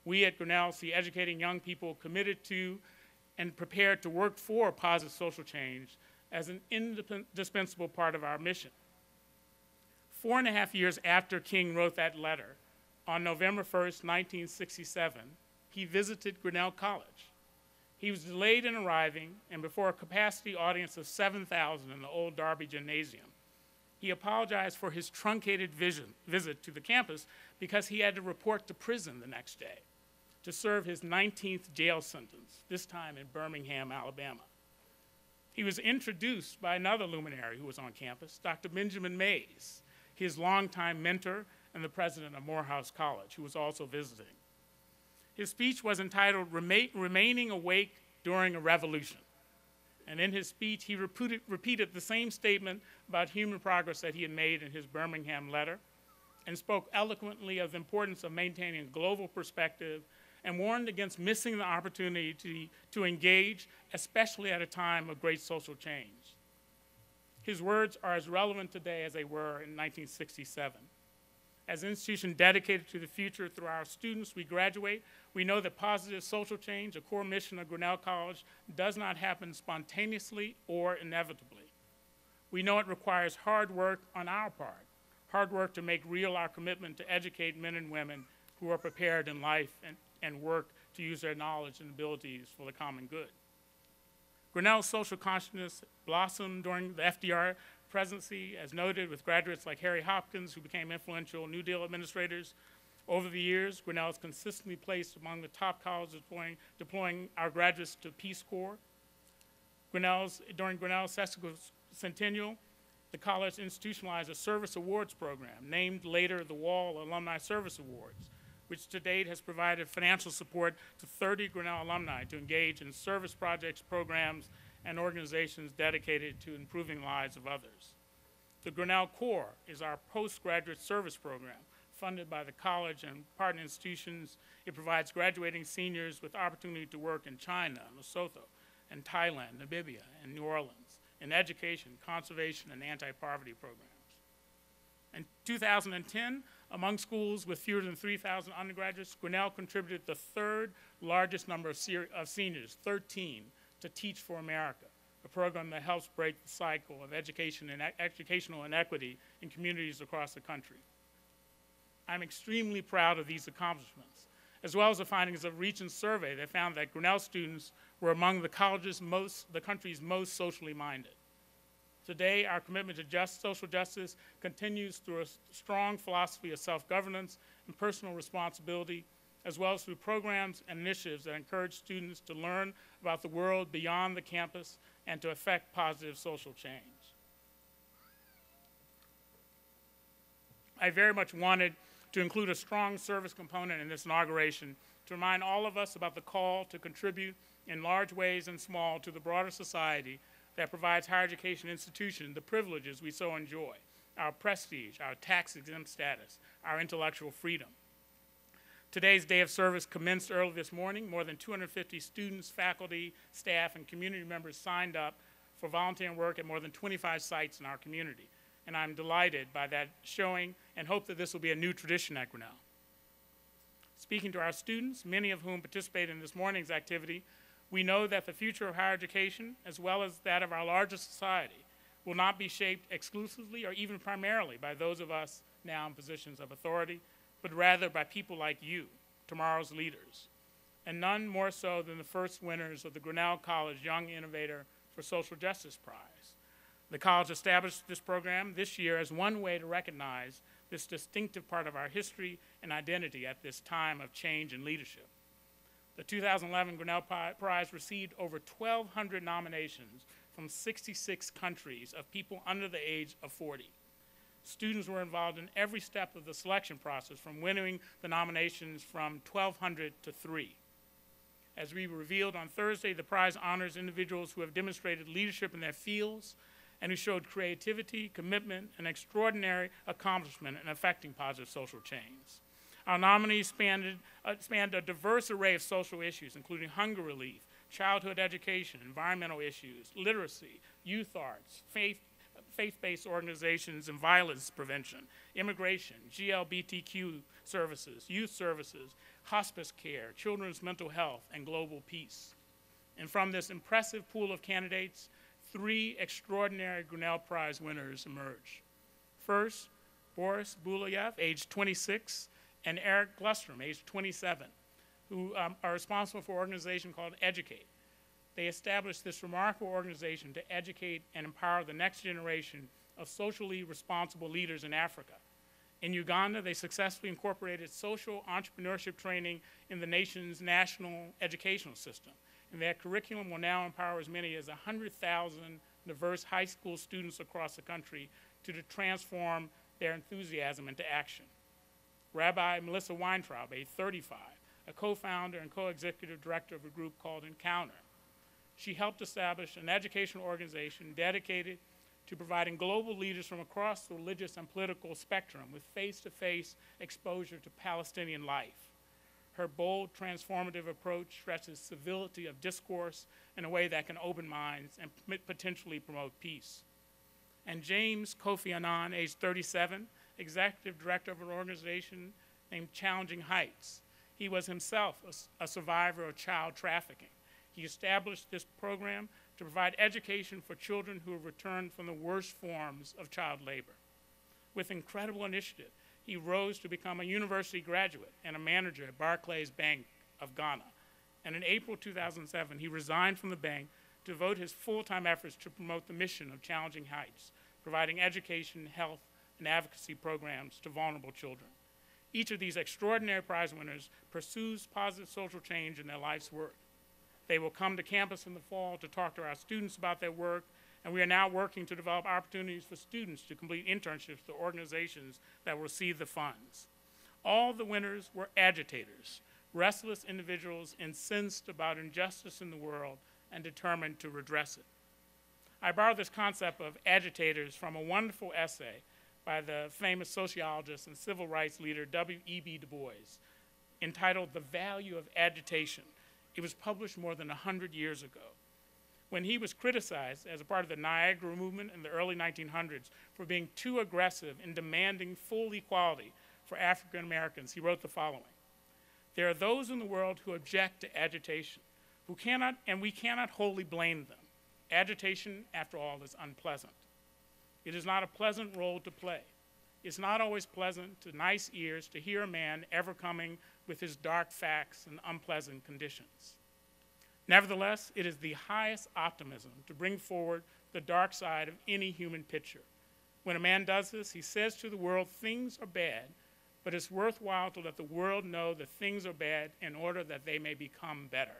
We at Grinnell see educating young people committed to and prepared to work for positive social change as an indispensable part of our mission. 4.5 years after King wrote that letter, on November 1st, 1967, he visited Grinnell College. He was delayed in arriving, and before a capacity audience of 7,000 in the old Darby Gymnasium, he apologized for his truncated visit to the campus because he had to report to prison the next day to serve his 19th jail sentence, this time in Birmingham, Alabama. He was introduced by another luminary who was on campus, Dr. Benjamin Mays, his longtime mentor and the president of Morehouse College, who was also visiting. His speech was entitled Remaining Awake During a Revolution. And in his speech, he repeated the same statement about human progress that he had made in his Birmingham letter, and spoke eloquently of the importance of maintaining a global perspective, and warned against missing the opportunity to engage, especially at a time of great social change. His words are as relevant today as they were in 1967. As an institution dedicated to the future through our students we graduate, we know that positive social change, a core mission of Grinnell College, does not happen spontaneously or inevitably. We know it requires hard work on our part, hard work to make real our commitment to educate men and women who are prepared in life and work to use their knowledge and abilities for the common good. Grinnell's social consciousness blossomed during the FDR presidency, as noted, with graduates like Harry Hopkins, who became influential New Deal administrators. Over the years, Grinnell has consistently placed among the top colleges deploying our graduates to Peace Corps. During Grinnell's sesquicentennial, the college institutionalized a service awards program, named later the Wall Alumni Service Awards, which to date has provided financial support to 30 Grinnell alumni to engage in service projects, programs, and organizations dedicated to improving lives of others. The Grinnell Corps is our postgraduate service program, funded by the college and partner institutions. It provides graduating seniors with opportunity to work in China, Lesotho, and Thailand, Namibia, and New Orleans in education, conservation, and anti-poverty programs. In 2010, among schools with fewer than 3,000 undergraduates, Grinnell contributed the third largest number of seniors, 13, to Teach for America, a program that helps break the cycle of education and educational inequity in communities across the country. I'm extremely proud of these accomplishments, as well as the findings of a recent survey that found that Grinnell students were among the country's most socially minded. Today, our commitment to social justice continues through a strong philosophy of self-governance and personal responsibility, as well as through programs and initiatives that encourage students to learn about the world beyond the campus and to effect positive social change. I very much wanted to include a strong service component in this inauguration to remind all of us about the call to contribute in large ways and small to the broader society that provides higher education institutions the privileges we so enjoy, our prestige, our tax-exempt status, our intellectual freedom. Today's day of service commenced early this morning. More than 250 students, faculty, staff, and community members signed up for volunteering work at more than 25 sites in our community. And I'm delighted by that showing and hope that this will be a new tradition at Grinnell. Speaking to our students, many of whom participated in this morning's activity, we know that the future of higher education, as well as that of our larger society, will not be shaped exclusively or even primarily by those of us now in positions of authority, but rather by people like you, tomorrow's leaders, and none more so than the first winners of the Grinnell College Young Innovator for Social Justice Prize. The college established this program this year as one way to recognize this distinctive part of our history and identity at this time of change and leadership. The 2011 Grinnell Prize received over 1,200 nominations from 66 countries of people under the age of 40. Students were involved in every step of the selection process, from winning the nominations from 1,200 to 3. As we revealed on Thursday, the prize honors individuals who have demonstrated leadership in their fields and who showed creativity, commitment, and extraordinary accomplishment in affecting positive social change. Our nominees spanned a diverse array of social issues, including hunger relief, childhood education, environmental issues, literacy, youth arts, faith-based organizations in violence prevention, immigration, GLBTQ services, youth services, hospice care, children's mental health, and global peace. And from this impressive pool of candidates, 3 extraordinary Grinnell Prize winners emerged. First, Boris Bulayev, age 26, and Eric Glustrom, age 27, who are responsible for an organization called Educate. They established this remarkable organization to educate and empower the next generation of socially responsible leaders in Africa. In Uganda, they successfully incorporated social entrepreneurship training in the nation's national educational system. And their curriculum will now empower as many as 100,000 diverse high school students across the country to transform their enthusiasm into action. Rabbi Melissa Weintraub, age 35, a co-founder and co-executive director of a group called Encounter. She helped establish an educational organization dedicated to providing global leaders from across the religious and political spectrum with face-to-face exposure to Palestinian life. Her bold, transformative approach stresses civility of discourse in a way that can open minds and potentially promote peace. And James Kofi Annan, age 37, executive director of an organization named Challenging Heights. He was himself a survivor of child trafficking. He established this program to provide education for children who have returned from the worst forms of child labor. With incredible initiative, he rose to become a university graduate and a manager at Barclays Bank of Ghana. And in April 2007, he resigned from the bank to devote his full-time efforts to promote the mission of Challenging Heights, providing education, health, and advocacy programs to vulnerable children. Each of these extraordinary prize winners pursues positive social change in their life's work. They will come to campus in the fall to talk to our students about their work, and we are now working to develop opportunities for students to complete internships to organizations that will receive the funds. All the winners were agitators, restless individuals incensed about injustice in the world and determined to redress it. I borrow this concept of agitators from a wonderful essay by the famous sociologist and civil rights leader W.E.B. Du Bois, entitled The Value of Agitation. It was published more than 100 years ago. When he was criticized as a part of the Niagara movement in the early 1900s for being too aggressive in demanding full equality for African Americans, he wrote the following: "There are those in the world who object to agitation, who cannot, and we cannot wholly blame them. Agitation, after all, is unpleasant. It is not a pleasant role to play. It's not always pleasant to nice ears to hear a man ever coming with his dark facts and unpleasant conditions. Nevertheless, it is the highest optimism to bring forward the dark side of any human picture. When a man does this, he says to the world, things are bad, but it's worthwhile to let the world know that things are bad in order that they may become better.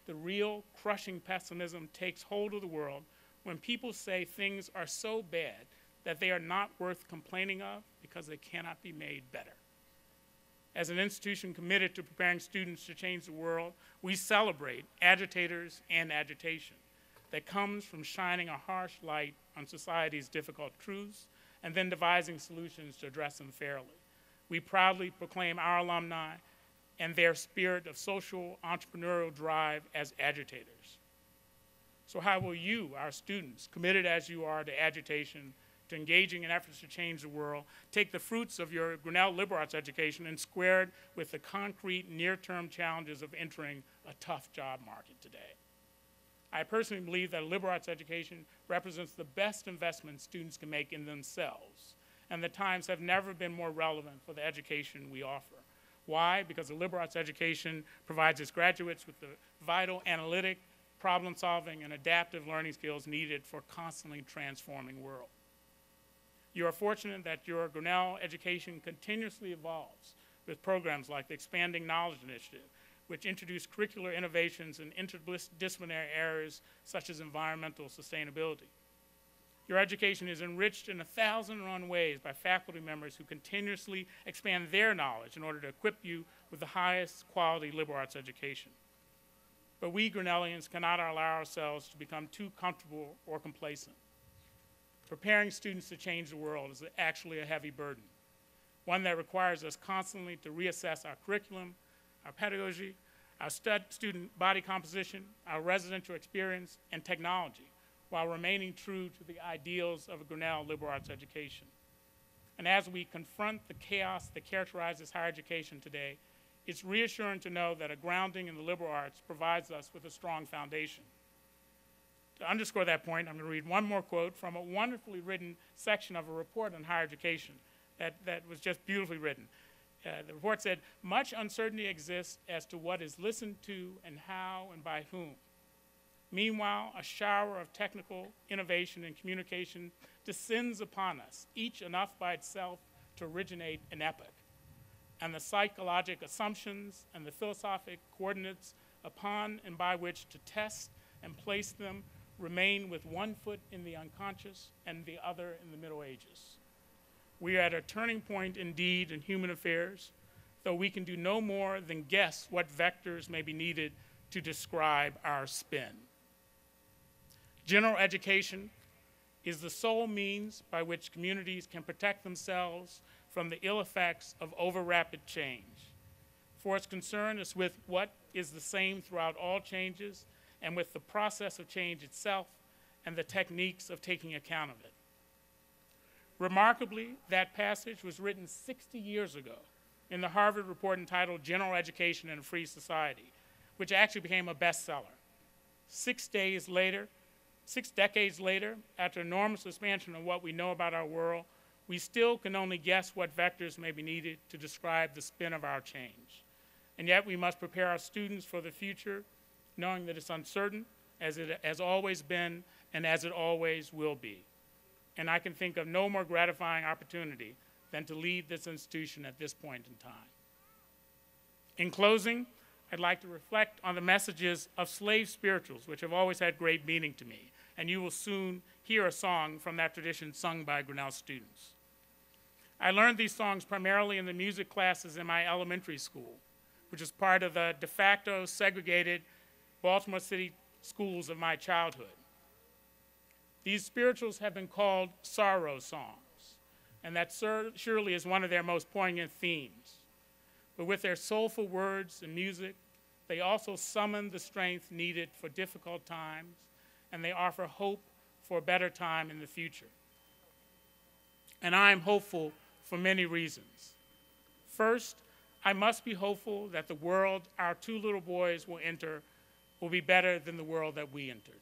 The real crushing pessimism takes hold of the world when people say things are so bad that they are not worth complaining of because they cannot be made better. As an institution committed to preparing students to change the world, we celebrate agitators and agitation that comes from shining a harsh light on society's difficult truths and then devising solutions to address them fairly. We proudly proclaim our alumni and their spirit of social entrepreneurial drive as agitators. So how will you, our students, committed as you are to agitation, to engaging in efforts to change the world, take the fruits of your Grinnell liberal arts education and square it with the concrete near-term challenges of entering a tough job market today? I personally believe that a liberal arts education represents the best investment students can make in themselves, and the times have never been more relevant for the education we offer. Why? Because the liberal arts education provides its graduates with the vital analytic, problem-solving, and adaptive learning skills needed for a constantly transforming world. You are fortunate that your Grinnell education continuously evolves with programs like the Expanding Knowledge Initiative, which introduce curricular innovations in interdisciplinary areas such as environmental sustainability. Your education is enriched in 1,001 ways by faculty members who continuously expand their knowledge in order to equip you with the highest quality liberal arts education. But we Grinnellians cannot allow ourselves to become too comfortable or complacent. Preparing students to change the world is actually a heavy burden, one that requires us constantly to reassess our curriculum, our pedagogy, our student body composition, our residential experience, and technology, while remaining true to the ideals of a Grinnell liberal arts education. And as we confront the chaos that characterizes higher education today, it's reassuring to know that a grounding in the liberal arts provides us with a strong foundation. To underscore that point, I'm going to read one more quote from a wonderfully written section of a report on higher education that was just beautifully written. The report said, "Much uncertainty exists as to what is listened to and how and by whom. Meanwhile, a shower of technical innovation and communication descends upon us, each enough by itself to originate an epoch. And the psychologic assumptions and the philosophic coordinates upon and by which to test and place them remain with one foot in the unconscious and the other in the Middle Ages. We are at a turning point indeed in human affairs, though we can do no more than guess what vectors may be needed to describe our spin. General education is the sole means by which communities can protect themselves from the ill effects of over-rapid change. For its concern is with what is the same throughout all changes and with the process of change itself and the techniques of taking account of it. Remarkably, that passage was written 60 years ago in the Harvard report entitled General Education in a Free Society, which actually became a bestseller. 6 decades later, after enormous expansion of what we know about our world, we still can only guess what vectors may be needed to describe the spin of our change. And yet we must prepare our students for the future, knowing that it's uncertain, as it has always been and as it always will be. And I can think of no more gratifying opportunity than to lead this institution at this point in time. In closing, I'd like to reflect on the messages of slave spirituals, which have always had great meaning to me, and you will soon hear a song from that tradition sung by Grinnell students. I learned these songs primarily in the music classes in my elementary school, which is part of the de facto segregated Baltimore City schools of my childhood. These spirituals have been called sorrow songs, and that surely is one of their most poignant themes. But with their soulful words and music, they also summon the strength needed for difficult times, and they offer hope for a better time in the future. And I am hopeful for many reasons. First, I must be hopeful that the world our two little boys will enter will be better than the world that we entered.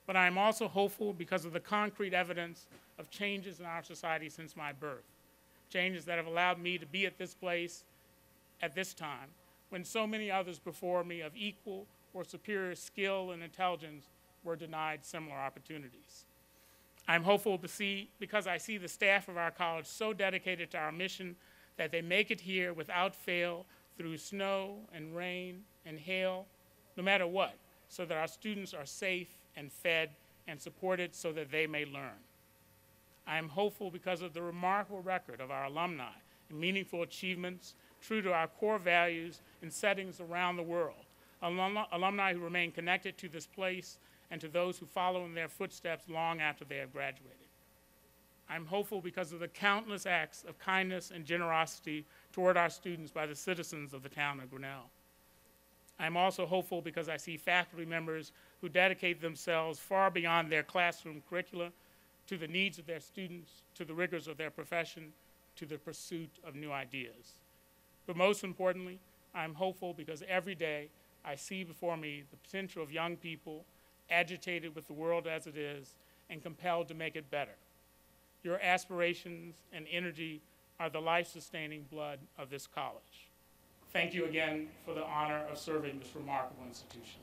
But I am also hopeful because of the concrete evidence of changes in our society since my birth, changes that have allowed me to be at this place at this time, when so many others before me of equal or superior skill and intelligence were denied similar opportunities. I'm hopeful because I see the staff of our college so dedicated to our mission that they make it here without fail through snow and rain and hail, no matter what, so that our students are safe and fed and supported so that they may learn. I am hopeful because of the remarkable record of our alumni and meaningful achievements true to our core values in settings around the world, alumni who remain connected to this place and to those who follow in their footsteps long after they have graduated. I'm hopeful because of the countless acts of kindness and generosity toward our students by the citizens of the town of Grinnell. I'm also hopeful because I see faculty members who dedicate themselves far beyond their classroom curricula to the needs of their students, to the rigors of their profession, to the pursuit of new ideas. But most importantly, I'm hopeful because every day I see before me the potential of young people agitated with the world as it is and compelled to make it better. Your aspirations and energy are the life-sustaining blood of this college. Thank you again for the honor of serving this remarkable institution.